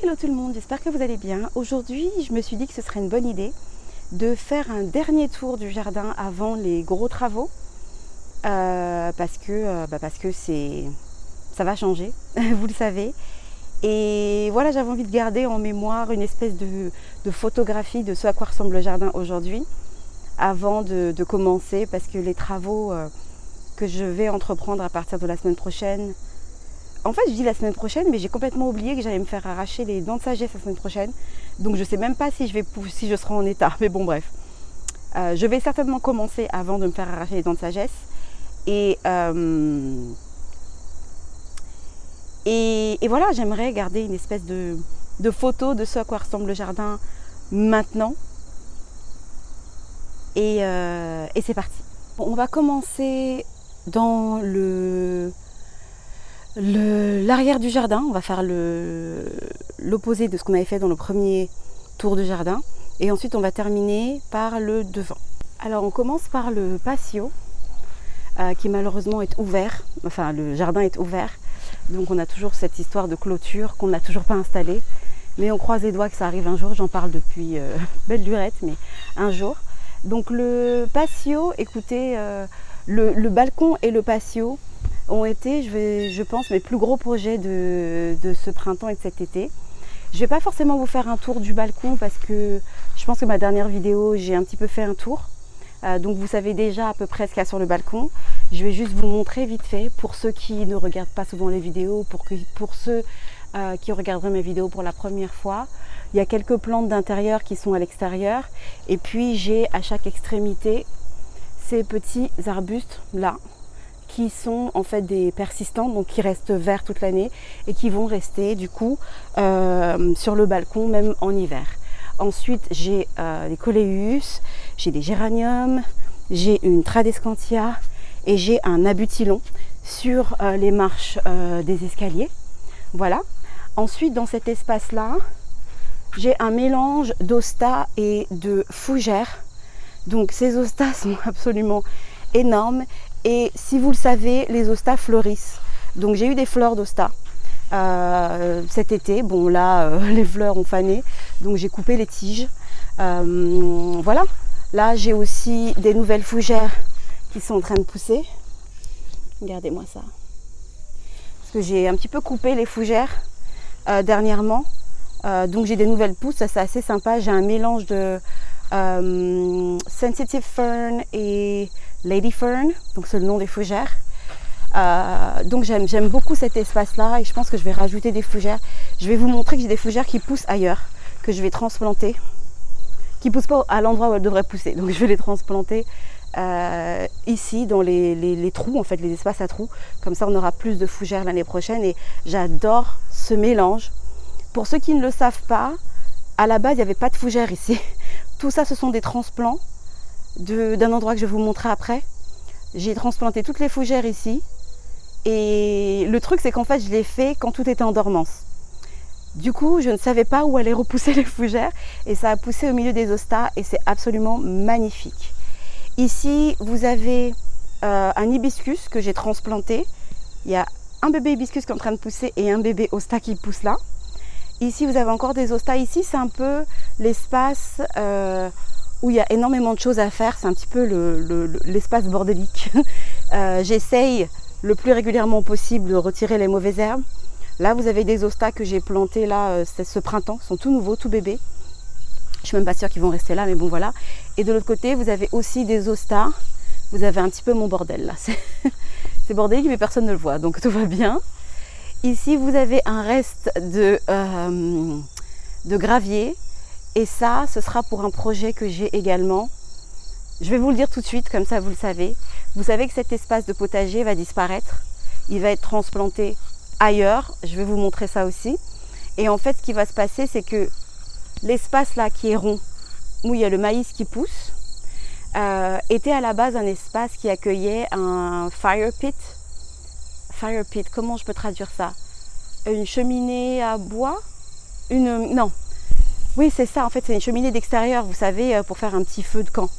Hello tout le monde, j'espère que vous allez bien. Aujourd'hui, je me suis dit que ce serait une bonne idée de faire un dernier tour du jardin avant les gros travaux parce que ça va changer, vous le savez. Et voilà, j'avais envie de garder en mémoire une espèce de photographie de ce à quoi ressemble le jardin aujourd'hui avant de commencer, parce que les travaux que je vais entreprendre à partir de la semaine prochaine, en fait je dis la semaine prochaine, mais j'ai complètement oublié que j'allais me faire arracher les dents de sagesse la semaine prochaine, donc je ne sais même pas si je serai en état, mais bon bref. Je vais certainement commencer avant de me faire arracher les dents de sagesse et voilà, j'aimerais garder une espèce de photo de ce à quoi ressemble le jardin maintenant. Et c'est parti. Bon, on va commencer dans l'arrière du jardin. On va faire l'opposé de ce qu'on avait fait dans le premier tour du jardin. Et ensuite, on va terminer par le devant. Alors, on commence par le patio qui malheureusement est ouvert. Enfin, le jardin est ouvert. Donc, on a toujours cette histoire de clôture qu'on n'a toujours pas installée. Mais on croise les doigts que ça arrive un jour. J'en parle depuis belle lurette, mais un jour. Donc le patio, écoutez, le balcon et le patio ont été, je pense, mes plus gros projets de ce printemps et de cet été. Je ne vais pas forcément vous faire un tour du balcon parce que je pense que ma dernière vidéo, j'ai un petit peu fait un tour. Donc vous savez déjà à peu près ce qu'il y a sur le balcon. Je vais juste vous montrer vite fait pour ceux qui ne regardent pas souvent les vidéos, pour ceux qui regarderaient mes vidéos pour la première fois. Il y a quelques plantes d'intérieur qui sont à l'extérieur. Et puis j'ai à chaque extrémité ces petits arbustes là qui sont en fait des persistants, donc qui restent verts toute l'année et qui vont rester du coup sur le balcon même en hiver. Ensuite j'ai des coléus, j'ai des géraniums, j'ai une tradescantia et j'ai un abutilon sur les marches des escaliers. Voilà. Ensuite dans cet espace là, j'ai un mélange d'hostas et de fougères. Donc ces hostas sont absolument énormes. Et si vous le savez, les hostas fleurissent. Donc j'ai eu des fleurs d'hostas cet été. Bon là, les fleurs ont fané. Donc j'ai coupé les tiges. Voilà. Là, j'ai aussi des nouvelles fougères qui sont en train de pousser. Regardez-moi ça. Parce que j'ai un petit peu coupé les fougères dernièrement. Donc j'ai des nouvelles pousses, ça c'est assez sympa. J'ai un mélange de Sensitive Fern et Lady Fern, donc c'est le nom des fougères. Donc j'aime beaucoup cet espace là et je pense que je vais rajouter des fougères. Je vais vous montrer que j'ai des fougères qui poussent ailleurs, que je vais transplanter, qui ne poussent pas à l'endroit où elles devraient pousser. Donc je vais les transplanter ici dans les trous, en fait les espaces à trous. Comme ça on aura plus de fougères l'année prochaine et j'adore ce mélange. Pour ceux qui ne le savent pas, à la base, il n'y avait pas de fougères ici. Tout ça, ce sont des transplants d'un endroit que je vais vous montrer après. J'ai transplanté toutes les fougères ici. Et le truc, c'est qu'en fait, je l'ai fait quand tout était en dormance. Du coup, je ne savais pas où allaient repousser les fougères. Et ça a poussé au milieu des hostas et c'est absolument magnifique. Ici, vous avez un hibiscus que j'ai transplanté. Il y a un bébé hibiscus qui est en train de pousser et un bébé hosta qui pousse là. Ici, vous avez encore des hostas. Ici, c'est un peu l'espace où il y a énormément de choses à faire. C'est un petit peu l'espace bordélique. J'essaye le plus régulièrement possible de retirer les mauvaises herbes. Là, vous avez des hostas que j'ai plantés là ce printemps. Ils sont tout nouveaux, tout bébés. Je ne suis même pas sûre qu'ils vont rester là, mais bon, voilà. Et de l'autre côté, vous avez aussi des hostas. Vous avez un petit peu mon bordel là. C'est bordélique, mais personne ne le voit, donc tout va bien. Ici, vous avez un reste de gravier et ça, ce sera pour un projet que j'ai également. Je vais vous le dire tout de suite, comme ça vous le savez. Vous savez que cet espace de potager va disparaître. Il va être transplanté ailleurs. Je vais vous montrer ça aussi. Et en fait, ce qui va se passer, c'est que l'espace là qui est rond, où il y a le maïs qui pousse, était à la base un espace qui accueillait un fire pit. Fire pit, comment je peux traduire ça? Une cheminée à bois? Non. Oui, c'est ça, en fait, c'est une cheminée d'extérieur, vous savez, pour faire un petit feu de camp.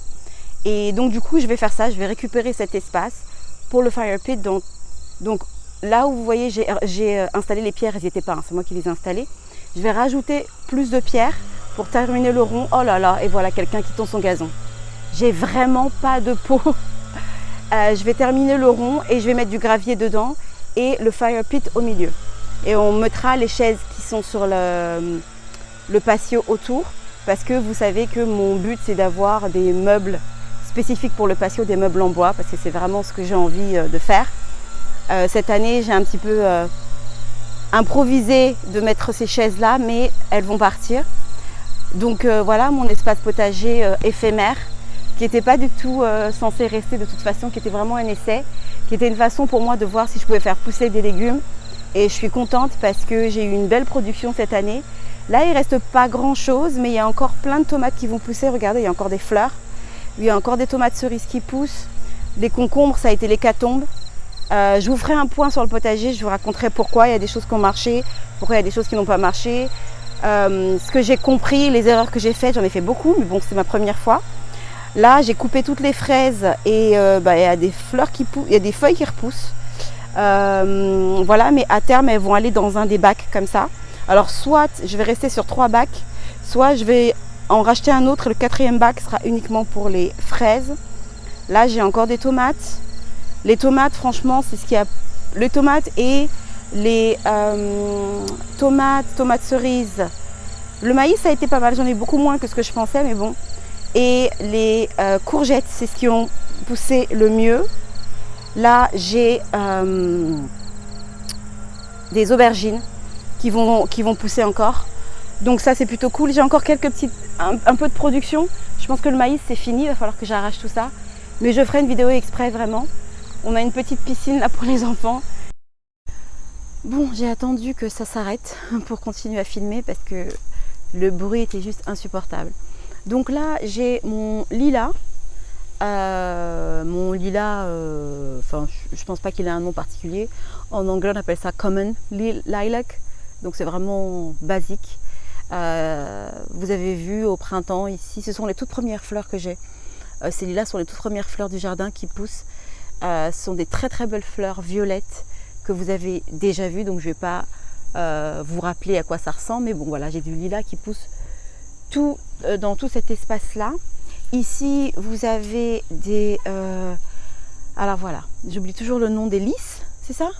Et donc, du coup, je vais faire ça, je vais récupérer cet espace pour le fire pit. Donc là où vous voyez, j'ai installé les pierres, elles n'y étaient pas, hein, c'est moi qui les ai installées. Je vais rajouter plus de pierres pour terminer le rond. Oh là là, et voilà quelqu'un qui tond son gazon. J'ai vraiment pas de pot. Je vais terminer le rond et je vais mettre du gravier dedans et le fire pit au milieu. Et on mettra les chaises qui sont sur le patio autour, parce que vous savez que mon but c'est d'avoir des meubles spécifiques pour le patio, des meubles en bois, parce que c'est vraiment ce que j'ai envie de faire. Cette année j'ai un petit peu improvisé de mettre ces chaises là, mais elles vont partir. Donc voilà mon espace potager éphémère, qui n'était pas du tout censé rester de toute façon, qui était vraiment un essai, qui était une façon pour moi de voir si je pouvais faire pousser des légumes. Et je suis contente parce que j'ai eu une belle production cette année. Là, il ne reste pas grand-chose, mais il y a encore plein de tomates qui vont pousser. Regardez, il y a encore des fleurs. Il y a encore des tomates cerises qui poussent. Des concombres, ça a été l'hécatombe. Je vous ferai un point sur le potager, je vous raconterai pourquoi il y a des choses qui ont marché, pourquoi il y a des choses qui n'ont pas marché. Ce que j'ai compris, les erreurs que j'ai faites, j'en ai fait beaucoup, mais bon, c'est ma première fois. Là, j'ai coupé toutes les fraises et il y a des fleurs qui poussent, il y a des feuilles qui repoussent. Voilà, mais à terme, elles vont aller dans un des bacs comme ça. Alors, soit je vais rester sur 3 bacs, soit je vais en racheter un autre. Le 4e bac sera uniquement pour les fraises. Là, j'ai encore des tomates. Les tomates, franchement, c'est ce qu'il y a. Les tomates et les tomates cerises. Le maïs, ça a été pas mal. J'en ai beaucoup moins que ce que je pensais, mais bon. Et les courgettes, c'est ce qui ont poussé le mieux. Là, j'ai des aubergines qui vont pousser encore. Donc ça, c'est plutôt cool. J'ai encore quelques un peu de production. Je pense que le maïs, c'est fini. Il va falloir que j'arrache tout ça. Mais je ferai une vidéo exprès, vraiment. On a une petite piscine là pour les enfants. Bon, j'ai attendu que ça s'arrête pour continuer à filmer parce que le bruit était juste insupportable. Donc là, j'ai mon lilas. Enfin, je pense pas qu'il ait un nom particulier. En anglais, on appelle ça common lilac. Donc c'est vraiment basique. Vous avez vu au printemps ici, ce sont les toutes premières fleurs que j'ai. Ces lilas sont les toutes premières fleurs du jardin qui poussent. Ce sont des très très belles fleurs violettes que vous avez déjà vues. Donc je ne vais pas vous rappeler à quoi ça ressemble. Mais bon, voilà, j'ai du lilas qui pousse dans tout cet espace-là. Ici, vous avez des... alors voilà, j'oublie toujours le nom des lys, c'est ça?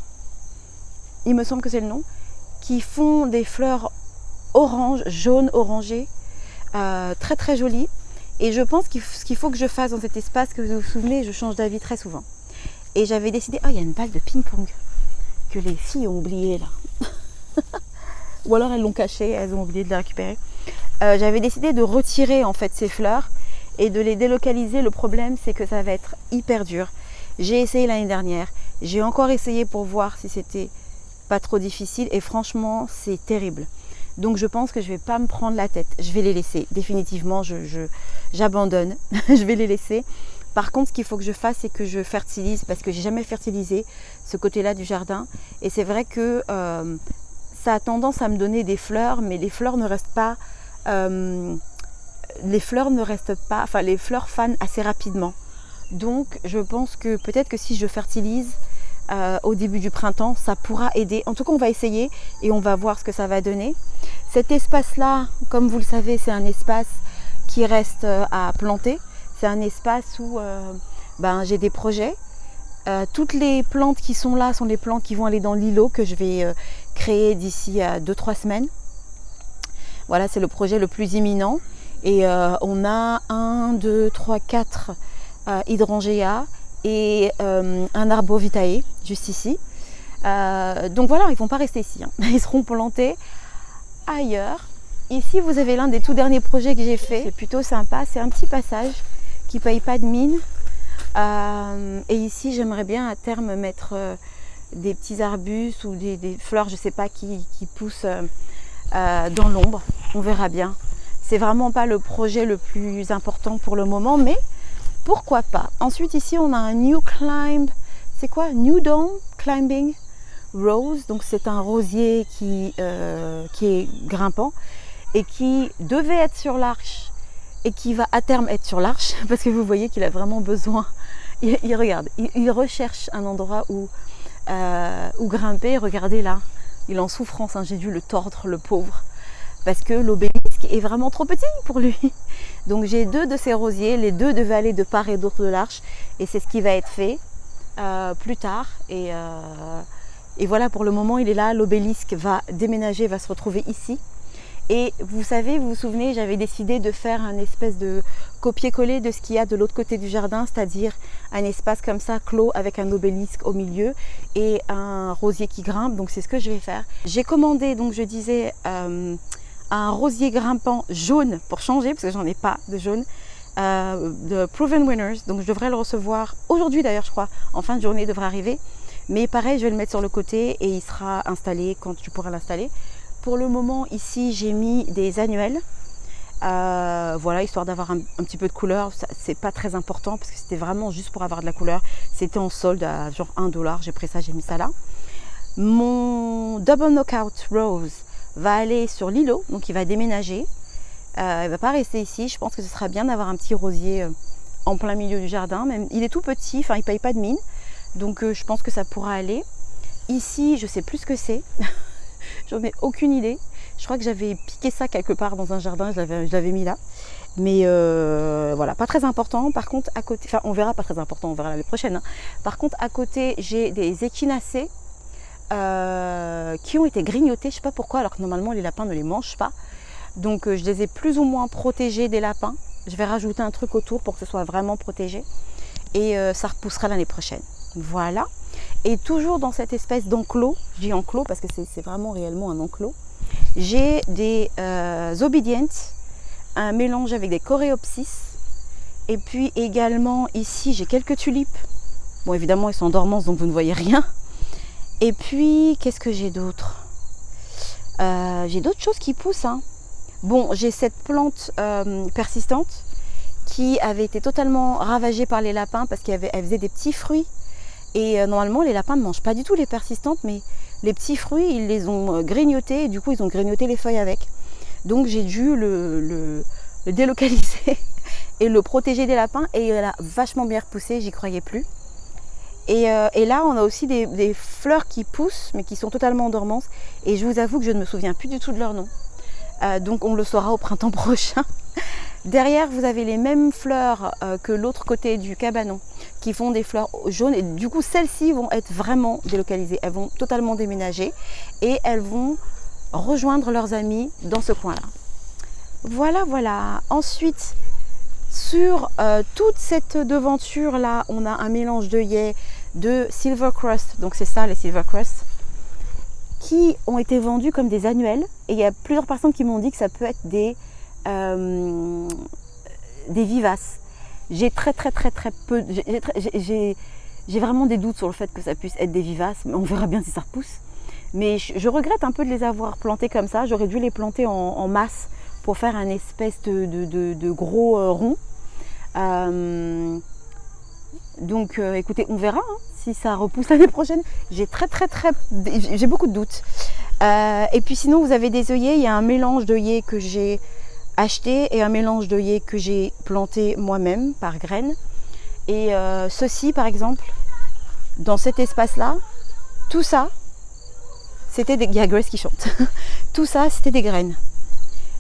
Il me semble que c'est le nom. Qui font des fleurs orange, jaune orangé, très très jolies. Et je pense que ce qu'il faut que je fasse dans cet espace, que vous vous souvenez, je change d'avis très souvent. Et j'avais décidé... Oh, il y a une balle de ping-pong que les filles ont oublié là. Ou alors elles l'ont cachée, elles ont oublié de la récupérer. J'avais décidé de retirer en fait ces fleurs et de les délocaliser. Le problème, c'est que ça va être hyper dur. J'ai essayé l'année dernière, j'ai encore essayé pour voir si c'était pas trop difficile et franchement, c'est terrible. Donc je pense que je vais pas me prendre la tête, je vais les laisser. Définitivement, j'abandonne, je vais les laisser. Par contre, ce qu'il faut que je fasse, c'est que je fertilise parce que j'ai jamais fertilisé ce côté-là du jardin. Et c'est vrai que ça a tendance à me donner des fleurs, mais les fleurs ne restent pas... les fleurs fanent assez rapidement. Donc je pense que peut-être que si je fertilise au début du printemps, ça pourra aider. En tout cas, on va essayer et on va voir ce que ça va donner. Cet espace-là, comme vous le savez, c'est un espace qui reste à planter. C'est un espace où j'ai des projets. Toutes les plantes qui sont là sont les plantes qui vont aller dans l'îlot que je vais créer d'ici à 2-3 semaines. Voilà, c'est le projet le plus imminent. Et on a 1, 2, 3, 4 hydrangeas et un arbovitae juste ici. Donc voilà, ils ne vont pas rester ici. Hein. Ils seront plantés ailleurs. Ici, vous avez l'un des tout derniers projets que j'ai fait. C'est plutôt sympa. C'est un petit passage qui ne paye pas de mine. Et ici, j'aimerais bien à terme mettre des petits arbustes ou des fleurs, je ne sais pas, qui poussent dans l'ombre. On verra bien. C'est vraiment pas le projet le plus important pour le moment, mais pourquoi pas. Ensuite, ici, on a un New Climb. C'est quoi? New Dawn Climbing Rose. Donc, c'est un rosier qui est grimpant et qui devait être sur l'arche et qui va à terme être sur l'arche parce que vous voyez qu'il a vraiment besoin. Il regarde, il recherche un endroit où grimper. Regardez là, il est en souffrance. Hein, j'ai dû le tordre, le pauvre. parce que l'obélisque est vraiment trop petit pour lui. Donc j'ai 2 de ces rosiers, les 2 devaient aller de part et d'autre de l'arche, et c'est ce qui va être fait plus tard. Et voilà, pour le moment il est là, l'obélisque va déménager, va se retrouver ici. Et vous savez, vous vous souvenez, j'avais décidé de faire un espèce de copier-coller de ce qu'il y a de l'autre côté du jardin, c'est-à-dire un espace comme ça, clos, avec un obélisque au milieu et un rosier qui grimpe. Donc c'est ce que je vais faire. J'ai commandé, donc je disais, un rosier grimpant jaune pour changer, parce que j'en ai pas de jaune, de Proven Winners. Donc je devrais le recevoir aujourd'hui d'ailleurs, je crois, en fin de journée, il devrait arriver. Mais pareil, je vais le mettre sur le côté et il sera installé quand tu pourras l'installer. Pour le moment, ici, j'ai mis des annuels, voilà, histoire d'avoir un petit peu de couleur. C'est pas très important parce que c'était vraiment juste pour avoir de la couleur. C'était en solde à genre $1. J'ai pris ça, j'ai mis ça là. Mon Double Knockout Rose va aller sur l'îlot, donc il va déménager. Il ne va pas rester ici. Je pense que ce sera bien d'avoir un petit rosier en plein milieu du jardin. Même, il est tout petit, enfin, il ne paye pas de mine. Donc, je pense que ça pourra aller. Ici, je ne sais plus ce que c'est. J'en ai aucune idée. Je crois que j'avais piqué ça quelque part dans un jardin, je l'avais mis là. Mais voilà, pas très important. Par contre, à côté, enfin on verra, pas très important, on verra l'année prochaine. Hein. Par contre, à côté, j'ai des échinacées qui ont été grignotés, je sais pas pourquoi, alors que normalement les lapins ne les mangent pas. Donc je les ai plus ou moins protégés des lapins. Je vais rajouter un truc autour pour que ce soit vraiment protégé. Et ça repoussera l'année prochaine. Voilà. Et toujours dans cette espèce d'enclos, je dis enclos parce que c'est vraiment réellement un enclos, j'ai des Obedients, un mélange avec des Coréopsis. Et puis également ici j'ai quelques tulipes. Bon évidemment ils sont en dormance donc vous ne voyez rien. Et puis qu'est-ce que j'ai d'autre? J'ai d'autres choses qui poussent. Hein. Bon, j'ai cette plante persistante qui avait été totalement ravagée par les lapins parce qu'elle faisait des petits fruits. Et normalement, les lapins ne mangent pas du tout les persistantes, mais les petits fruits, ils les ont grignotés et du coup, ils ont grignoté les feuilles avec. Donc, j'ai dû le délocaliser et le protéger des lapins et elle a vachement bien repoussé, j'y croyais plus. Et là, on a aussi des fleurs qui poussent, mais qui sont totalement en dormance. Et je vous avoue que je ne me souviens plus du tout de leur nom. Donc, on le saura au printemps prochain. Derrière, vous avez les mêmes fleurs que l'autre côté du cabanon qui font des fleurs jaunes. Et du coup, celles-ci vont être vraiment délocalisées. Elles vont totalement déménager et elles vont rejoindre leurs amis dans ce coin-là. Voilà, voilà. Ensuite, sur toute cette devanture-là, on a un mélange d'œillets de Silvercrust. Donc, c'est ça, les Silvercrust, qui ont été vendus comme des annuels. Et il y a plusieurs personnes qui m'ont dit que ça peut être des vivaces. J'ai très peu, j'ai vraiment des doutes sur le fait que ça puisse être des vivaces, mais on verra bien si ça repousse. Mais je regrette un peu de les avoir plantés comme ça. J'aurais dû les planter en masse pour faire un espèce de gros rond. Donc écoutez, on verra hein, si ça repousse l'année prochaine. J'ai j'ai beaucoup de doutes. Et puis sinon, vous avez des œillets. Il y a un mélange d'œillets que j'ai acheté et un mélange d'œillets que j'ai planté moi-même par graines. Et ceci, par exemple, dans cet espace-là, tout ça, c'était des... Il y a Grace qui chante. Tout ça, c'était des graines.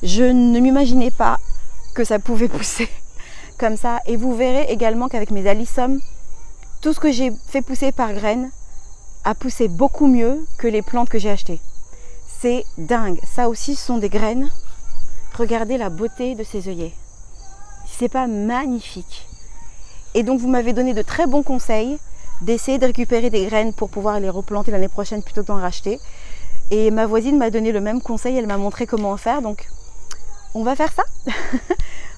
Je ne m'imaginais pas que ça pouvait pousser comme ça. Et vous verrez également qu'avec mes alissums, tout ce que j'ai fait pousser par graines a poussé beaucoup mieux que les plantes que j'ai achetées. C'est dingue. Ça aussi, ce sont des graines. Regardez la beauté de ces œillets. C'est pas magnifique? Et donc, vous m'avez donné de très bons conseils d'essayer de récupérer des graines pour pouvoir les replanter l'année prochaine plutôt que d'en racheter. Et ma voisine m'a donné le même conseil. Elle m'a montré comment faire. Donc, on va faire ça.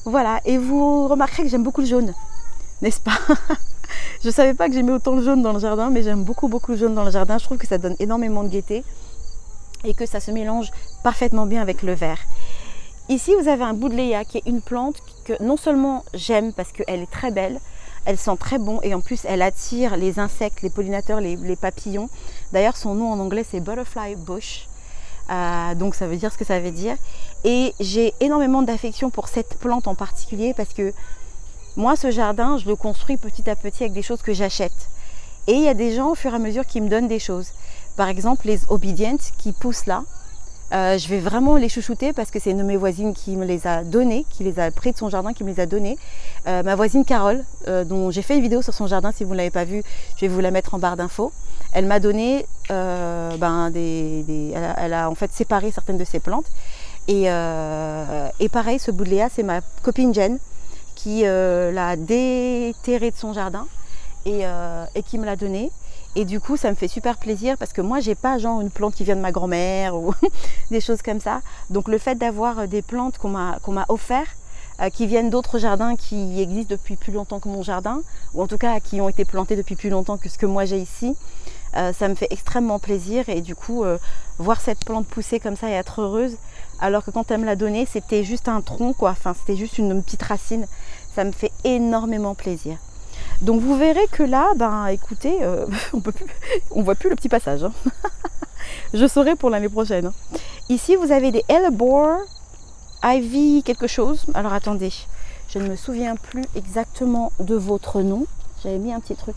Voilà. Et vous remarquerez que j'aime beaucoup le jaune. N'est-ce pas? Je ne savais pas que j'aimais autant le jaune dans le jardin, mais j'aime beaucoup le jaune dans le jardin. Je trouve que ça donne énormément de gaieté et que ça se mélange parfaitement bien avec le vert. Ici, vous avez un Buddleia qui est une plante que non seulement j'aime parce qu'elle est très belle, elle sent très bon et en plus elle attire les insectes, les pollinateurs, les papillons. D'ailleurs, son nom en anglais c'est Butterfly Bush, donc ça veut dire ce que ça veut dire. Et j'ai énormément d'affection pour cette plante en particulier parce que moi, ce jardin, je le construis petit à petit avec des choses que j'achète. Et il y a des gens au fur et à mesure qui me donnent des choses. Par exemple, les Obedients qui poussent là. Je vais vraiment les chouchouter parce que c'est une de mes voisines qui me les a donnés, qui les a pris de son jardin, qui me les a donnés. Ma voisine Carole, dont j'ai fait une vidéo sur son jardin, si vous ne l'avez pas vue, je vais vous la mettre en barre d'infos. Elle m'a donné, elle a en fait séparé certaines de ses plantes. Et pareil, ce boudléa, c'est ma copine Jen qui l'a déterré de son jardin et qui me l'a donné. Et du coup, ça me fait super plaisir parce que moi, j'ai pas genre une plante qui vient de ma grand-mère ou des choses comme ça. Donc le fait d'avoir des plantes qu'on m'a offert, qui viennent d'autres jardins qui existent depuis plus longtemps que mon jardin, ou en tout cas qui ont été plantés depuis plus longtemps que ce que moi j'ai ici, ça me fait extrêmement plaisir. Et du coup, voir cette plante pousser comme ça et être heureuse, alors que quand elle me l'a donnée, c'était juste un tronc, quoi. Enfin, c'était juste une petite racine. Ça me fait énormément plaisir. Donc vous verrez que là, écoutez, on voit plus le petit passage. Hein. Je saurai pour l'année prochaine. Ici, vous avez des Hellebore, Ivy quelque chose. Alors attendez, je ne me souviens plus exactement de votre nom. J'avais mis un petit truc.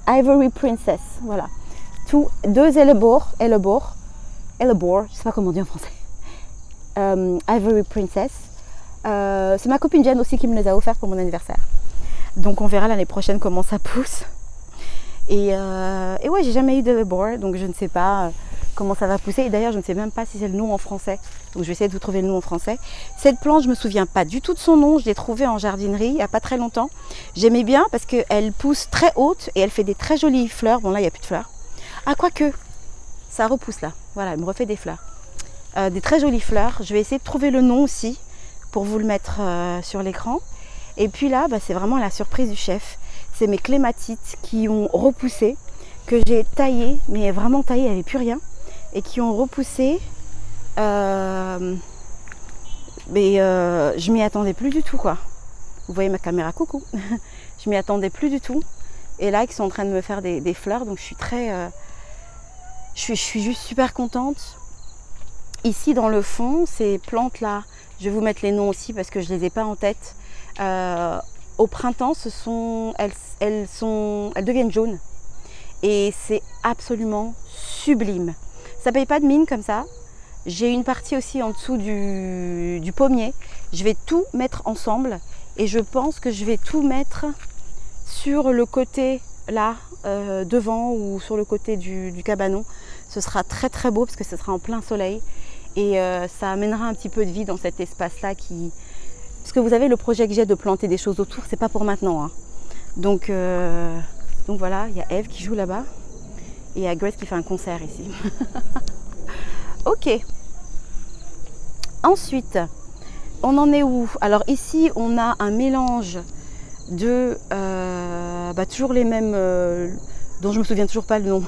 Ivory Princess, voilà. Deux Hellebore, je ne sais pas comment on dit en français. Ivory Princess. C'est ma copine Jen aussi qui me les a offerts pour mon anniversaire. Donc on verra l'année prochaine comment ça pousse. Et ouais, j'ai jamais eu de Hellebore, donc je ne sais pas comment ça va pousser. Et d'ailleurs, je ne sais même pas si c'est le nom en français. Donc je vais essayer de vous trouver le nom en français. Cette plante, je ne me souviens pas du tout de son nom. Je l'ai trouvée en jardinerie il n'y a pas très longtemps. J'aimais bien parce qu'elle pousse très haute et elle fait des très jolies fleurs. Bon là, il n'y a plus de fleurs. Ah, quoique, ça repousse là. Voilà, elle me refait des fleurs. Des très jolies fleurs. Je vais essayer de trouver le nom aussi pour vous le mettre sur l'écran. Et puis là, c'est vraiment la surprise du chef. C'est mes clématites qui ont repoussé, que j'ai taillées, mais vraiment taillées, il n'y avait plus rien. Et qui ont repoussé. Je m'y attendais plus du tout, quoi. Vous voyez ma caméra, coucou. Je m'y attendais plus du tout. Et là, ils sont en train de me faire des fleurs. Donc je suis très... je suis juste super contente. Ici, dans le fond, ces plantes-là, je vais vous mettre les noms aussi parce que je ne les ai pas en tête. Au printemps, elles deviennent jaunes et c'est absolument sublime. Ça paye pas de mine comme ça. J'ai une partie aussi en dessous du pommier. Je vais tout mettre ensemble et je pense que je vais tout mettre sur le côté là, devant ou sur le côté du cabanon. Ce sera très très beau parce que ce sera en plein soleil et ça amènera un petit peu de vie dans cet espace-là qui... Parce que vous avez le projet que j'ai de planter des choses autour, c'est pas pour maintenant. Hein. Donc voilà, il y a Eve qui joue là-bas et il y a Grace qui fait un concert ici. Ok. Ensuite, on en est où? Alors ici, on a un mélange de toujours les mêmes, dont je me souviens toujours pas le nom,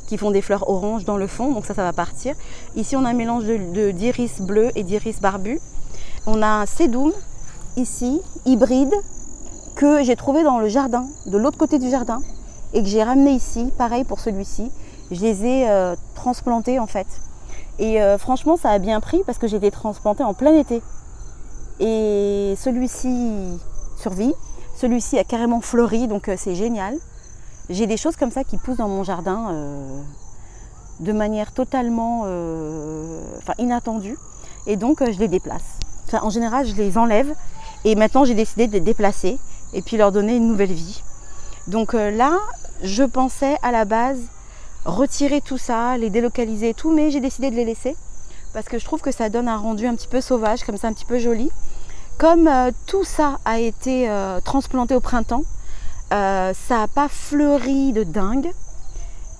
qui font des fleurs oranges dans le fond. Donc ça va partir. Ici, on a un mélange d'iris bleu et d'iris barbu. On a un sédum ici, hybride, que j'ai trouvé dans le jardin, de l'autre côté du jardin, et que j'ai ramené ici, pareil pour celui-ci. Je les ai transplantés en fait. Et franchement, ça a bien pris parce que j'ai été transplantée en plein été. Et celui-ci survit, celui-ci a carrément fleuri, donc c'est génial. J'ai des choses comme ça qui poussent dans mon jardin de manière totalement inattendue. Et donc je les déplace. En général, je les enlève. Et maintenant, j'ai décidé de les déplacer et puis leur donner une nouvelle vie. Donc là, je pensais à la base retirer tout ça, les délocaliser et tout, mais j'ai décidé de les laisser parce que je trouve que ça donne un rendu un petit peu sauvage, comme ça, un petit peu joli. Comme tout ça a été transplanté au printemps, ça n'a pas fleuri de dingue,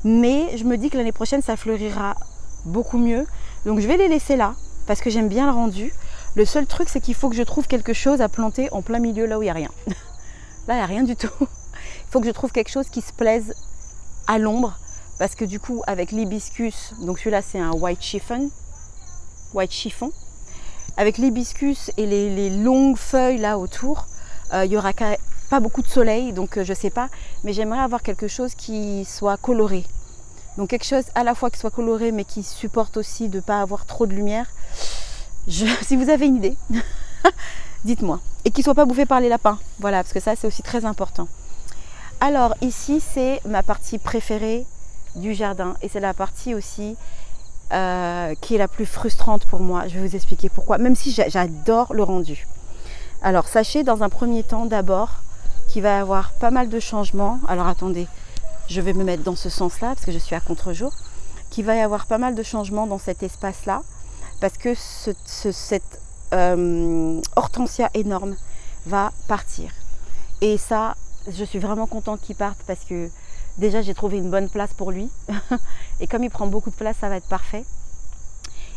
mais je me dis que l'année prochaine, ça fleurira beaucoup mieux. Donc je vais les laisser là parce que j'aime bien le rendu. Le seul truc, c'est qu'il faut que je trouve quelque chose à planter en plein milieu, là où il n'y a rien. Là, il n'y a rien du tout. Il faut que je trouve quelque chose qui se plaise à l'ombre. Parce que du coup, avec l'hibiscus, donc celui-là, c'est un white chiffon. Avec l'hibiscus et les longues feuilles là autour, il n'y aura pas beaucoup de soleil, donc je ne sais pas. Mais j'aimerais avoir quelque chose qui soit coloré. Donc quelque chose à la fois qui soit coloré, mais qui supporte aussi de ne pas avoir trop de lumière. Si vous avez une idée, dites-moi. Et qu'il ne soit pas bouffé par les lapins. Voilà, parce que ça, c'est aussi très important. Alors, ici, c'est ma partie préférée du jardin. Et c'est la partie aussi qui est la plus frustrante pour moi. Je vais vous expliquer pourquoi, même si j'adore le rendu. Alors sachez dans un premier temps d'abord qu'il va y avoir pas mal de changements. Alors attendez, je vais me mettre dans ce sens-là parce que je suis à contre-jour. Qu'il va y avoir pas mal de changements dans cet espace-là parce que cette hortensia énorme va partir. Et ça, je suis vraiment contente qu'il parte parce que déjà j'ai trouvé une bonne place pour lui. Et comme il prend beaucoup de place, ça va être parfait.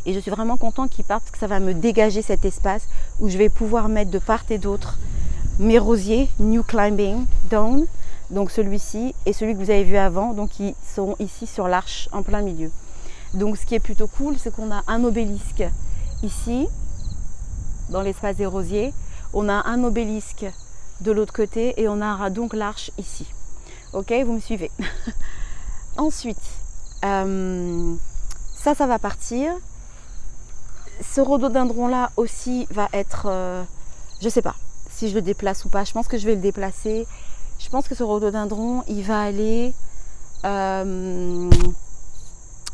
Et je suis vraiment contente qu'il parte parce que ça va me dégager cet espace où je vais pouvoir mettre de part et d'autre mes rosiers New Climbing Dawn, donc celui-ci et celui que vous avez vu avant, donc ils sont ici sur l'arche en plein milieu. Donc ce qui est plutôt cool, c'est qu'on a un obélisque ici, dans l'espace des rosiers, on a un obélisque de l'autre côté et on aura donc l'arche ici. Ok, vous me suivez. Ensuite, ça va partir. Ce rhododendron là aussi va être, je sais pas si je le déplace ou pas, je pense que je vais le déplacer. Je pense que ce rhododendron il va aller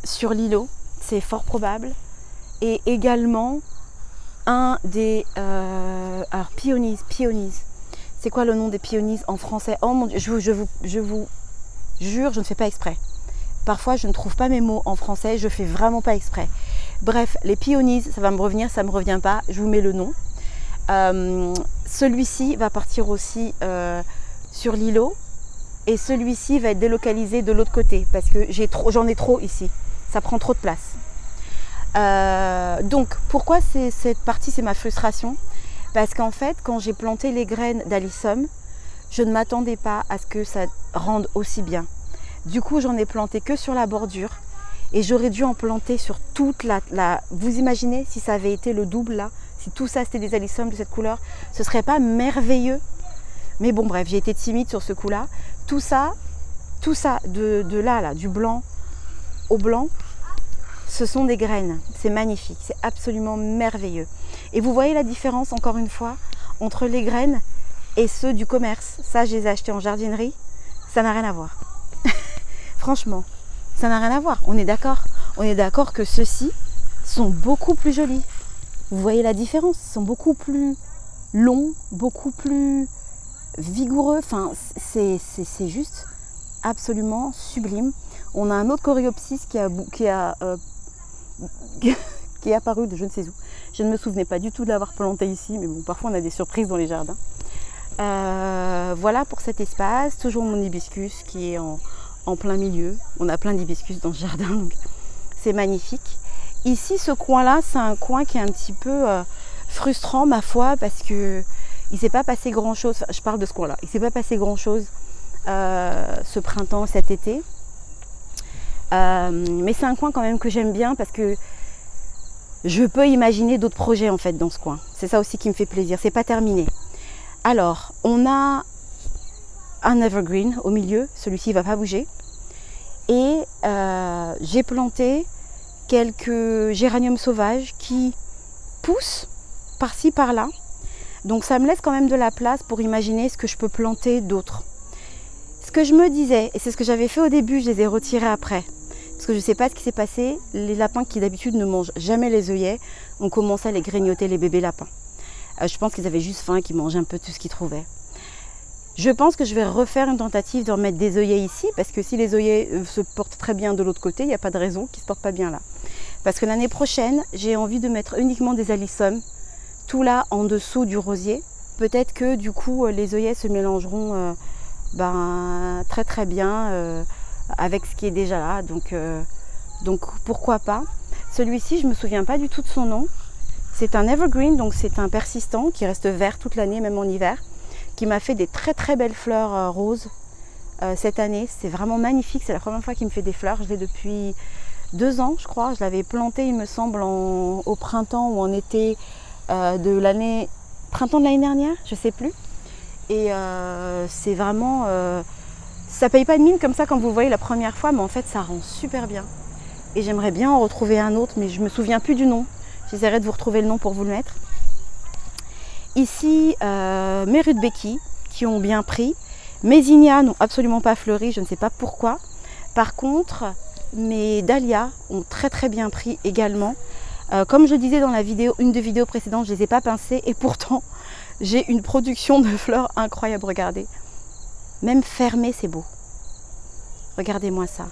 sur l'îlot, c'est fort probable. Et également un des alors peonies, c'est quoi le nom des peonies en français? Oh mon Dieu, je vous jure, je ne fais pas exprès. Parfois je ne trouve pas mes mots en français, je fais vraiment pas exprès. Bref, les peonies, ça va me revenir, ça me revient pas, je vous mets le nom. Celui-ci va partir aussi sur l'îlot et celui-ci va être délocalisé de l'autre côté parce que j'en ai trop ici, ça prend trop de place. Donc pourquoi cette partie c'est ma frustration? Parce qu'en fait quand j'ai planté les graines d'Alyssum, je ne m'attendais pas à ce que ça rende aussi bien. Du coup j'en ai planté que sur la bordure et j'aurais dû en planter sur toute la... Vous imaginez si ça avait été le double là, si tout ça c'était des Alyssum de cette couleur, ce serait pas merveilleux? Mais bon bref, j'ai été timide sur ce coup là. Tout ça de là, du blanc au blanc, ce sont des graines, c'est magnifique, c'est absolument merveilleux. Et vous voyez la différence encore une fois entre les graines et ceux du commerce. Ça je les ai achetés en jardinerie, ça n'a rien à voir. Franchement, ça n'a rien à voir, on est d'accord. On est d'accord que ceux-ci sont beaucoup plus jolis. Vous voyez la différence, ils sont beaucoup plus longs, beaucoup plus vigoureux. Enfin, c'est juste absolument sublime. On a un autre coréopsis qui est apparu de je ne sais où. Je ne me souvenais pas du tout de l'avoir planté ici, mais bon, parfois on a des surprises dans les jardins. Voilà pour cet espace, toujours mon hibiscus qui est en plein milieu. On a plein d'hibiscus dans le jardin, donc c'est magnifique. Ici, ce coin-là, c'est un coin qui est un petit peu frustrant, ma foi, parce que il ne s'est pas passé grand-chose. Enfin, je parle de ce coin-là. Il ne s'est pas passé grand-chose ce printemps, cet été. Mais c'est un coin quand même que j'aime bien parce que je peux imaginer d'autres projets en fait dans ce coin. C'est ça aussi qui me fait plaisir. C'est pas terminé. Alors, on a un evergreen au milieu. Celui-ci ne va pas bouger. Et j'ai planté quelques géraniums sauvages qui poussent par-ci, par-là. Donc ça me laisse quand même de la place pour imaginer ce que je peux planter d'autres. Ce que je me disais, et c'est ce que j'avais fait au début, je les ai retirés après. Parce que je ne sais pas ce qui s'est passé, les lapins qui d'habitude ne mangent jamais les œillets ont commencé à les grignoter, les bébés lapins. Je pense qu'ils avaient juste faim, qu'ils mangeaient un peu tout ce qu'ils trouvaient. Je pense que je vais refaire une tentative de remettre des œillets ici, parce que si les œillets se portent très bien de l'autre côté, il n'y a pas de raison qu'ils ne se portent pas bien là. Parce que l'année prochaine, j'ai envie de mettre uniquement des alyssum, tout là en dessous du rosier. Peut-être que du coup, les œillets se mélangeront très très bien avec ce qui est déjà là. Donc pourquoi pas. Celui-ci, je ne me souviens pas du tout de son nom. C'est un evergreen, donc c'est un persistant qui reste vert toute l'année, même en hiver, qui m'a fait des très très belles fleurs roses cette année. C'est vraiment magnifique, c'est la première fois qu'il me fait des fleurs. Je l'ai depuis 2 ans, je crois. Je l'avais planté, il me semble, au printemps ou en été printemps de l'année dernière, je ne sais plus. Et c'est vraiment... ça paye pas de mine comme ça quand vous le voyez la première fois, mais en fait ça rend super bien. Et j'aimerais bien en retrouver un autre, mais je ne me souviens plus du nom. J'essaierai de vous retrouver le nom pour vous le mettre. Ici, mes rudbecki qui ont bien pris. Mes zinnias n'ont absolument pas fleuri, je ne sais pas pourquoi. Par contre, mes dahlias ont très bien pris également. Comme je le disais dans la vidéo, une des vidéos précédentes, je ne les ai pas pincées et pourtant j'ai une production de fleurs incroyable, regardez. Même fermé, c'est beau. Regardez-moi ça.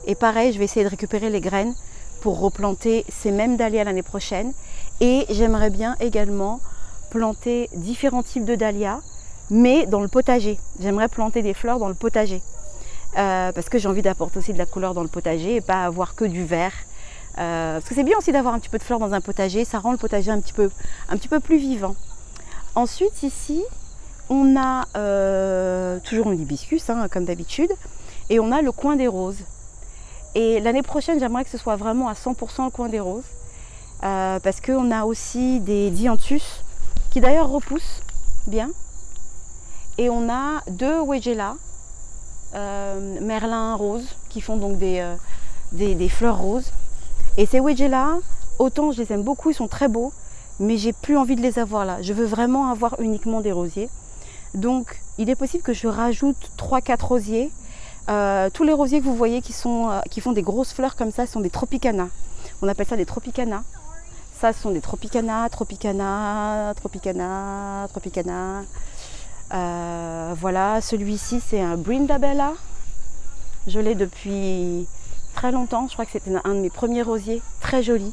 Et pareil, je vais essayer de récupérer les graines pour replanter ces mêmes dahlias l'année prochaine. Et j'aimerais bien également planter différents types de dahlias, mais dans le potager. J'aimerais planter des fleurs dans le potager. Parce que j'ai envie d'apporter aussi de la couleur dans le potager et pas avoir que du vert. Parce que c'est bien aussi d'avoir un petit peu de fleurs dans un potager, ça rend le potager un petit peu plus vivant. Ensuite ici, on a toujours un hibiscus, hein, comme d'habitude, et on a le coin des roses. Et l'année prochaine, j'aimerais que ce soit vraiment à 100% le coin des roses, parce qu'on a aussi des dianthus, qui d'ailleurs repoussent bien. Et on a 2 Weigela, merlin rose, qui font donc des fleurs roses. Et ces Weigela, autant je les aime beaucoup, ils sont très beaux, mais j'ai plus envie de les avoir là. Je veux vraiment avoir uniquement des rosiers. Donc il est possible que je rajoute 3-4 rosiers. Tous les rosiers que vous voyez qui font des grosses fleurs comme ça sont des tropicana. On appelle ça des tropicana. Ça ce sont des tropicana. Voilà, celui-ci c'est un Brindabella. Je l'ai depuis très longtemps. Je crois que c'était un de mes premiers rosiers, très joli.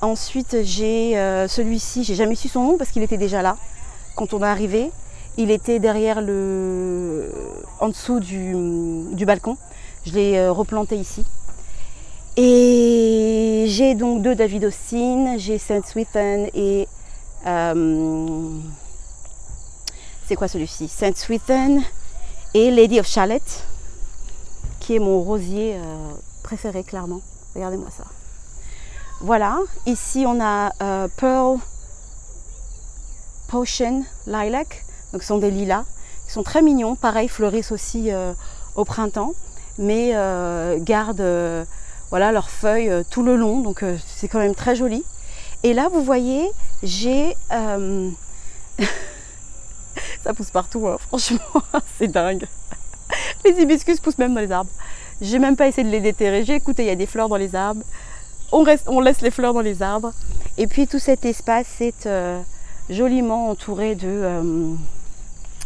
Ensuite j'ai celui-ci, j'ai jamais su son nom parce qu'il était déjà là quand on est arrivé. Il était derrière en dessous du balcon. Je l'ai replanté ici. Et j'ai donc 2 David Austin, j'ai Saint Swithin et c'est quoi celui-ci? Saint Swithin et Lady of Shalott, qui est mon rosier préféré clairement. Regardez-moi ça. Voilà, ici on a Pearl Potion Lilac, donc ce sont des lilas, ils sont très mignons, pareil, fleurissent aussi au printemps, mais gardent voilà, leurs feuilles tout le long, donc c'est quand même très joli. Et là vous voyez, j'ai ça pousse partout, hein, franchement, c'est dingue. Les hibiscus poussent même dans les arbres. J'ai même pas essayé de les déterrer, j'ai écouté, il y a des fleurs dans les arbres. On laisse les fleurs dans les arbres. Et puis tout cet espace est joliment entouré de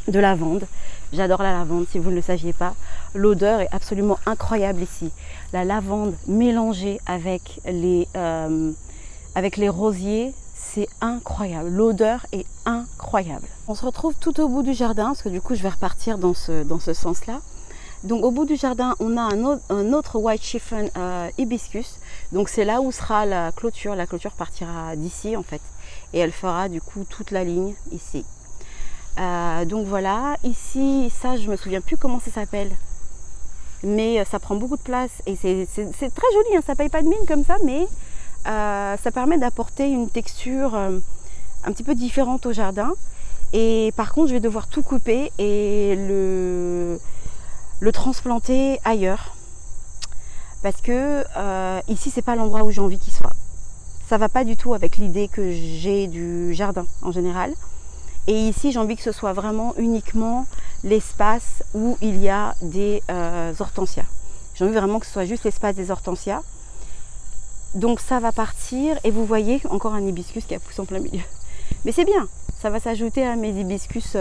lavande. J'adore la lavande, si vous ne le saviez pas. L'odeur est absolument incroyable ici. La lavande mélangée avec les rosiers, c'est incroyable. L'odeur est incroyable. On se retrouve tout au bout du jardin, parce que du coup je vais repartir dans ce sens-là. Donc au bout du jardin, on a un autre White Chiffon hibiscus. Donc c'est là où sera la clôture. La clôture partira d'ici en fait. Et elle fera du coup toute la ligne ici. Donc voilà, ici, ça je me souviens plus comment ça s'appelle. Mais ça prend beaucoup de place et c'est très joli, hein, ça paye pas de mine comme ça, mais ça permet d'apporter une texture un petit peu différente au jardin. Et par contre, je vais devoir tout couper et le transplanter ailleurs. Parce que ici, c'est pas l'endroit où j'ai envie qu'il soit. Ça va pas du tout avec l'idée que j'ai du jardin en général. Et ici, j'ai envie que ce soit vraiment uniquement l'espace où il y a des hortensias. J'ai envie vraiment que ce soit juste l'espace des hortensias. Donc ça va partir et vous voyez encore un hibiscus qui a poussé en plein milieu. Mais c'est bien, ça va s'ajouter à mes hibiscus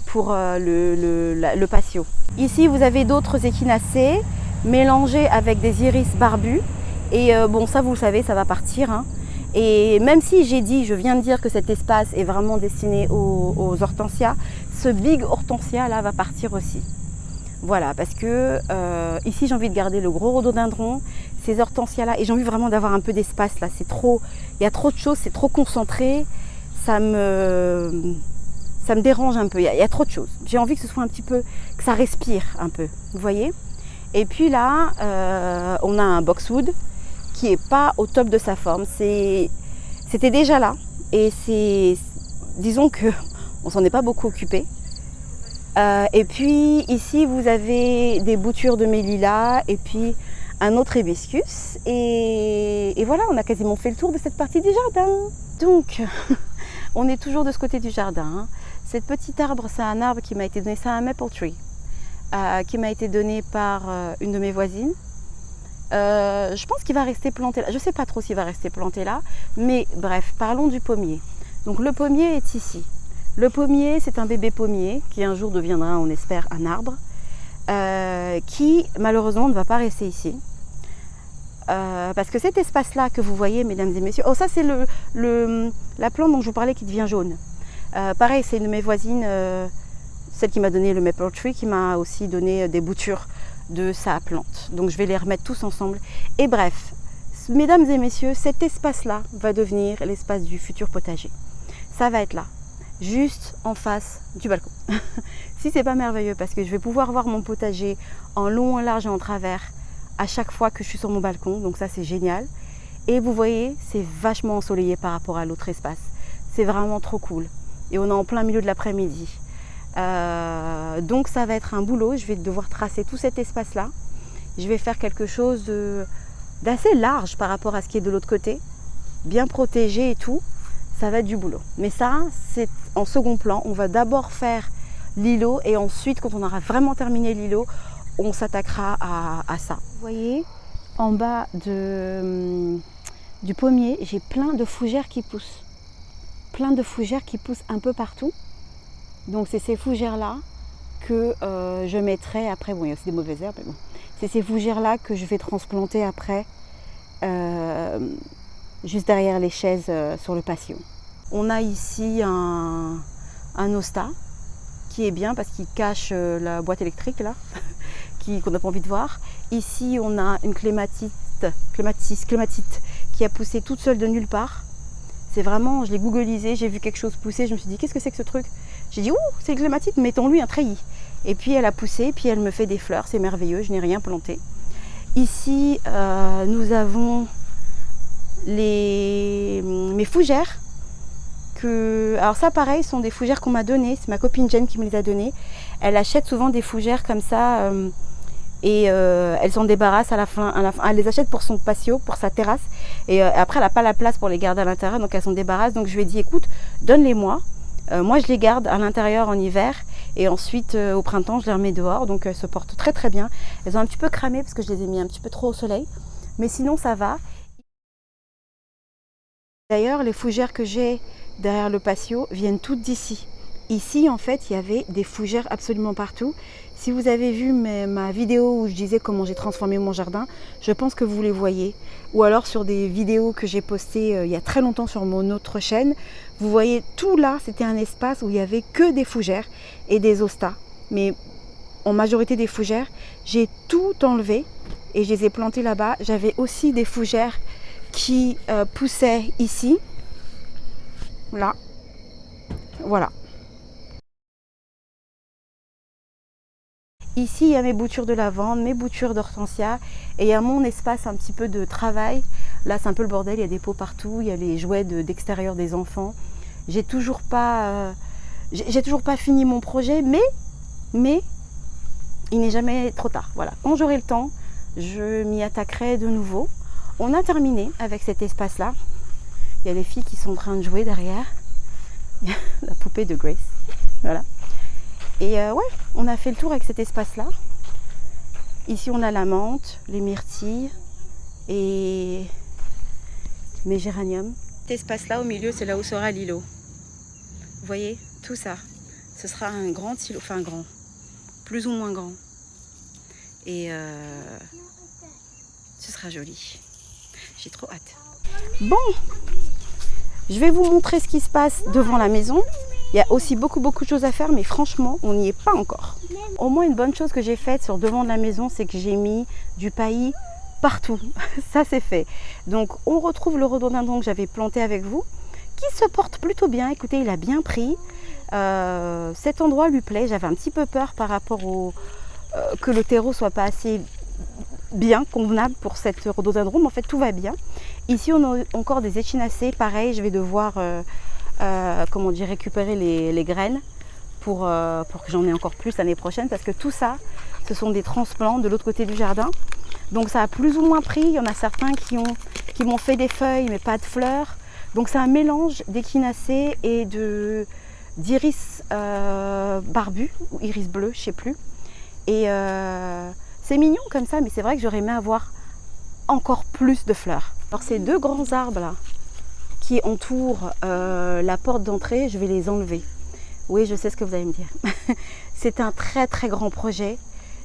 pour le patio. Ici, vous avez d'autres échinacées mélangées avec des iris barbus. Et bon, ça vous le savez, ça va partir, hein. Et même si je viens de dire que cet espace est vraiment destiné aux hortensias, ce big hortensia là va partir aussi. Voilà, parce que ici j'ai envie de garder le gros rhododendron, ces hortensias là, et j'ai envie vraiment d'avoir un peu d'espace là. C'est trop, il y a trop de choses, c'est trop concentré, ça me dérange un peu. Il y a trop de choses. J'ai envie que ce soit un petit peu, que ça respire un peu. Vous voyez? Et puis là, on a un boxwood qui n'est pas au top de sa forme. C'était déjà là et disons qu'on s'en est pas beaucoup occupé. Et puis ici vous avez des boutures de mélila et puis un autre hibiscus et voilà, on a quasiment fait le tour de cette partie du jardin. Donc on est toujours de ce côté du jardin, hein. Cet petit arbre, c'est un arbre qui m'a été donné, c'est un maple tree. qui m'a été donné par une de mes voisines. Je pense qu'il va rester planté là. Je ne sais pas trop s'il va rester planté là. Mais bref, parlons du pommier. Donc le pommier est ici. Le pommier, c'est un bébé pommier qui un jour deviendra, on espère, un arbre. Qui malheureusement ne va pas rester ici. Parce que cet espace-là que vous voyez, mesdames et messieurs, oh ça c'est la plante dont je vous parlais qui devient jaune. Pareil, c'est une de mes voisines, celle qui m'a donné le maple tree, qui m'a aussi donné des boutures de sa plante. Donc je vais les remettre tous ensemble. Et bref, mesdames et messieurs, cet espace-là va devenir l'espace du futur potager. Ça va être là, juste en face du balcon. Si c'est pas merveilleux, parce que je vais pouvoir voir mon potager en long, en large et en travers à chaque fois que je suis sur mon balcon, donc ça c'est génial. Et vous voyez, c'est vachement ensoleillé par rapport à l'autre espace. C'est vraiment trop cool. Et on est en plein milieu de l'après-midi. Donc ça va être un boulot, je vais devoir tracer tout cet espace-là. Je vais faire quelque chose d'assez large par rapport à ce qui est de l'autre côté, bien protégé et tout. Ça va être du boulot. Mais ça, c'est en second plan. On va d'abord faire l'îlot et ensuite, quand on aura vraiment terminé l'îlot, on s'attaquera à ça. Vous voyez, en bas du pommier, j'ai plein de fougères qui poussent. Plein de fougères qui poussent un peu partout. Donc c'est ces fougères-là que je mettrai après. Bon, il y a aussi des mauvaises herbes, mais bon. C'est ces fougères-là que je vais transplanter après, juste derrière les chaises sur le patio. On a ici un hosta qui est bien parce qu'il cache la boîte électrique là, qu'on n'a pas envie de voir. Ici, on a une clématite qui a poussé toute seule de nulle part. C'est vraiment, je l'ai googlisé, j'ai vu quelque chose pousser, je me suis dit qu'est-ce que c'est que ce truc? J'ai dit ouh, c'est une clématite, mettons-lui un treillis. Et puis elle a poussé, puis elle me fait des fleurs, c'est merveilleux, je n'ai rien planté. Ici, nous avons mes fougères. Alors ça pareil, ce sont des fougères qu'on m'a données, c'est ma copine Jen qui me les a données. Elle achète souvent des fougères comme ça et elle s'en débarrasse à la fin. Elle les achète pour son patio, pour sa terrasse et après elle n'a pas la place pour les garder à l'intérieur, donc elle s'en débarrasse. Donc je lui ai dit écoute, donne-les-moi. Moi je les garde à l'intérieur en hiver et ensuite au printemps je les remets dehors, donc elles se portent très très bien. Elles ont un petit peu cramé parce que je les ai mis un petit peu trop au soleil, mais sinon ça va. D'ailleurs les fougères que j'ai derrière le patio viennent toutes d'ici. Ici en fait il y avait des fougères absolument partout. Si vous avez vu ma vidéo où je disais comment j'ai transformé mon jardin, je pense que vous les voyez. Ou alors sur des vidéos que j'ai postées il y a très longtemps sur mon autre chaîne. Vous voyez tout là, c'était un espace où il n'y avait que des fougères et des hostas. Mais en majorité des fougères, j'ai tout enlevé et je les ai plantées là-bas. J'avais aussi des fougères qui poussaient ici. Là, voilà. Ici, il y a mes boutures de lavande, mes boutures d'hortensia et il y a mon espace un petit peu de travail. Là, c'est un peu le bordel, il y a des pots partout, il y a les jouets d'extérieur des enfants. J'ai toujours pas fini mon projet, mais il n'est jamais trop tard. Voilà, quand j'aurai le temps, je m'y attaquerai de nouveau. On a terminé avec cet espace-là. Il y a les filles qui sont en train de jouer derrière. La poupée de Grace. Voilà. Et ouais, on a fait le tour avec cet espace-là. Ici, on a la menthe, les myrtilles et mes géraniums. Cet espace-là, au milieu, c'est là où sera l'îlot. Vous voyez, tout ça. Ce sera un grand îlot, enfin grand, plus ou moins grand. Et ce sera joli. J'ai trop hâte. Bon, je vais vous montrer ce qui se passe devant la maison. Il y a aussi beaucoup de choses à faire, mais franchement, on n'y est pas encore. Au moins, une bonne chose que j'ai faite sur devant de la maison, c'est que j'ai mis du paillis partout. Ça, c'est fait. Donc, on retrouve le rhododendron que j'avais planté avec vous, qui se porte plutôt bien. Écoutez, il a bien pris. Cet endroit lui plaît. J'avais un petit peu peur par rapport au que le terreau soit pas assez bien convenable pour cette rhododendron, mais en fait, tout va bien. Ici, on a encore des échinacées. Pareil, je vais devoir... comment dire, récupérer les graines pour que j'en ai encore plus l'année prochaine, parce que tout ça, ce sont des transplants de l'autre côté du jardin. Donc ça a plus ou moins pris. Il y en a certains qui m'ont fait des feuilles mais pas de fleurs. Donc c'est un mélange d'échinacées et d'iris barbu ou iris bleu, je sais plus. Et c'est mignon comme ça, mais c'est vrai que j'aurais aimé avoir encore plus de fleurs. Alors ces deux grands arbres là qui entourent la porte d'entrée, je vais les enlever. Oui, je sais ce que vous allez me dire. C'est un très très grand projet.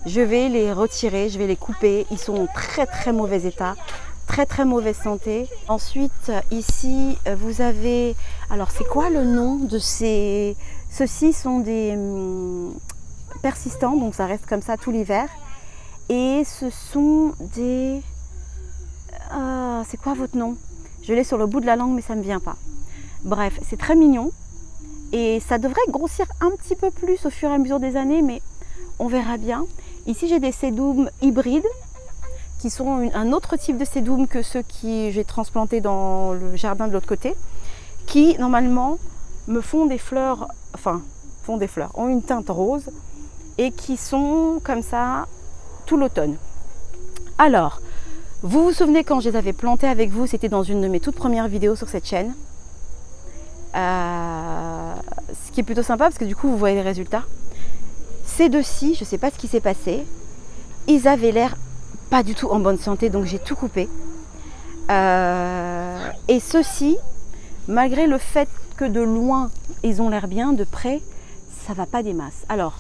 Je vais les retirer, je vais les couper. Ils sont en très très mauvais état, très très mauvaise santé. Ensuite, ici, vous avez... Alors, c'est quoi le nom de ces... Ceux-ci sont des persistants, donc ça reste comme ça tout l'hiver. Et ce sont des... c'est quoi votre nom? Je l'ai sur le bout de la langue, mais ça ne me vient pas. Bref, c'est très mignon. Et ça devrait grossir un petit peu plus au fur et à mesure des années, mais on verra bien. Ici, j'ai des sédums hybrides qui sont un autre type de sédum que ceux que j'ai transplantés dans le jardin de l'autre côté, qui normalement me font des fleurs, ont une teinte rose et qui sont comme ça tout l'automne. Alors, vous vous souvenez quand je les avais plantés avec vous, c'était dans une de mes toutes premières vidéos sur cette chaîne. Ce qui est plutôt sympa parce que du coup vous voyez les résultats. Ces deux-ci, je ne sais pas ce qui s'est passé, ils avaient l'air pas du tout en bonne santé, donc j'ai tout coupé. Et ceux-ci, malgré le fait que de loin ils ont l'air bien, de près ça va pas des masses. Alors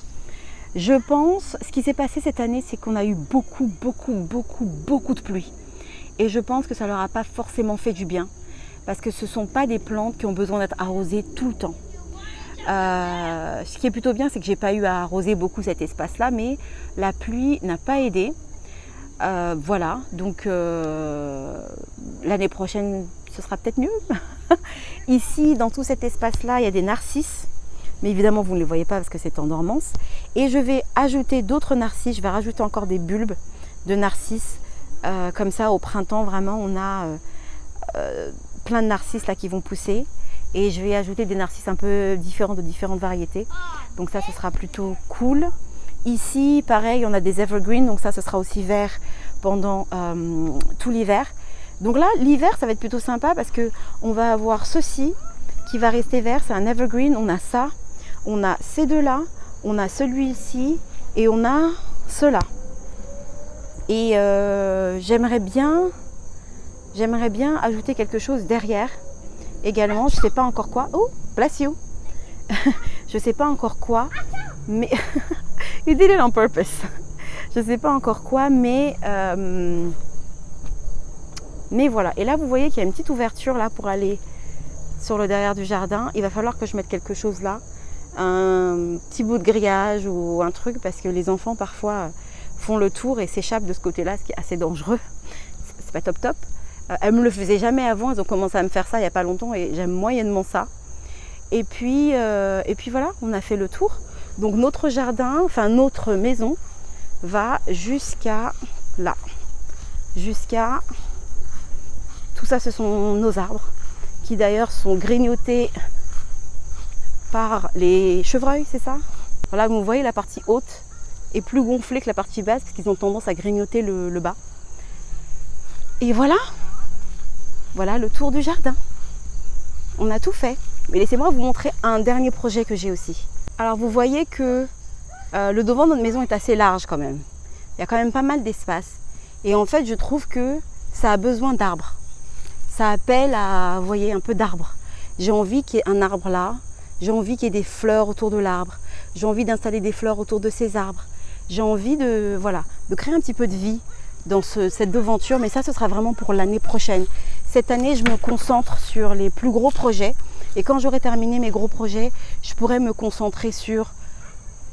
je pense, ce qui s'est passé cette année, c'est qu'on a eu beaucoup de pluie, et je pense que ça leur a pas forcément fait du bien. Parce que ce ne sont pas des plantes qui ont besoin d'être arrosées tout le temps. Ce qui est plutôt bien, c'est que je n'ai pas eu à arroser beaucoup cet espace-là, mais la pluie n'a pas aidé. Voilà, donc l'année prochaine, ce sera peut-être mieux. Ici, dans tout cet espace-là, il y a des narcisses, mais évidemment, vous ne les voyez pas parce que c'est en dormance. Et je vais ajouter d'autres narcisses, je vais rajouter encore des bulbes de narcisses. Comme ça, au printemps, vraiment, on a... plein de narcisses là qui vont pousser, et je vais ajouter des narcisses un peu différents de différentes variétés, donc ça ce sera plutôt cool. Ici pareil, on a des evergreens, donc ça ce sera aussi vert pendant tout l'hiver. Donc là l'hiver ça va être plutôt sympa parce que on va avoir ceci qui va rester vert, c'est un evergreen. On a ça, on a ces deux là, on a celui-ci et on a ceux-là. Et j'aimerais bien ajouter quelque chose derrière également. Je ne sais pas encore quoi. Oh, bless you. Je ne sais pas encore quoi, mais you did it on purpose. Je ne sais pas encore quoi, mais voilà. Et là, vous voyez qu'il y a une petite ouverture là pour aller sur le derrière du jardin. Il va falloir que je mette quelque chose là, un petit bout de grillage ou un truc, parce que les enfants parfois font le tour et s'échappent de ce côté-là, ce qui est assez dangereux. C'est pas top. Elles ne me le faisaient jamais avant, elles ont commencé à me faire ça il n'y a pas longtemps et j'aime moyennement ça. Et puis voilà, on a fait le tour. Donc notre jardin, enfin notre maison va jusqu'à là. Jusqu'à... Tout ça, ce sont nos arbres qui d'ailleurs sont grignotés par les chevreuils, c'est ça? Voilà, vous voyez, la partie haute est plus gonflée que la partie basse parce qu'ils ont tendance à grignoter le bas. Et voilà. Voilà le tour du jardin. On a tout fait. Mais laissez-moi vous montrer un dernier projet que j'ai aussi. Alors vous voyez que le devant de notre maison est assez large quand même. Il y a quand même pas mal d'espace. Et en fait, je trouve que ça a besoin d'arbres. Ça appelle à, vous voyez, un peu d'arbres. J'ai envie qu'il y ait un arbre là. J'ai envie qu'il y ait des fleurs autour de l'arbre. J'ai envie d'installer des fleurs autour de ces arbres. J'ai envie de créer un petit peu de vie dans cette devanture. Mais ça, ce sera vraiment pour l'année prochaine. Cette année, je me concentre sur les plus gros projets. Et quand j'aurai terminé mes gros projets, je pourrai me concentrer sur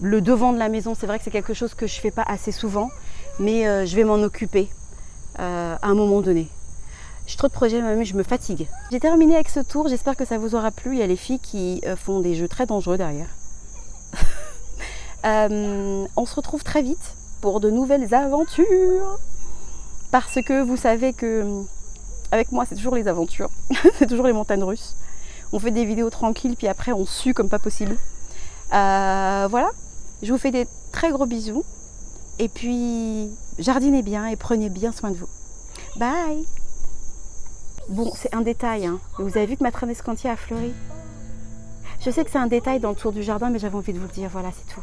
le devant de la maison. C'est vrai que c'est quelque chose que je ne fais pas assez souvent. Mais je vais m'en occuper à un moment donné. J'ai trop de projets, mais je me fatigue. J'ai terminé avec ce tour, j'espère que ça vous aura plu. Il y a les filles qui font des jeux très dangereux derrière. On se retrouve très vite pour de nouvelles aventures. Parce que vous savez que avec moi, c'est toujours les aventures. C'est toujours les montagnes russes. On fait des vidéos tranquilles, puis après on sue comme pas possible. Voilà, je vous fais des très gros bisous. Et puis, jardinez bien et prenez bien soin de vous. Bye! Bon, c'est un détail, hein. Vous avez vu que ma Tradescantia a fleuri? Je sais que c'est un détail dans le tour du jardin, mais j'avais envie de vous le dire. Voilà, c'est tout.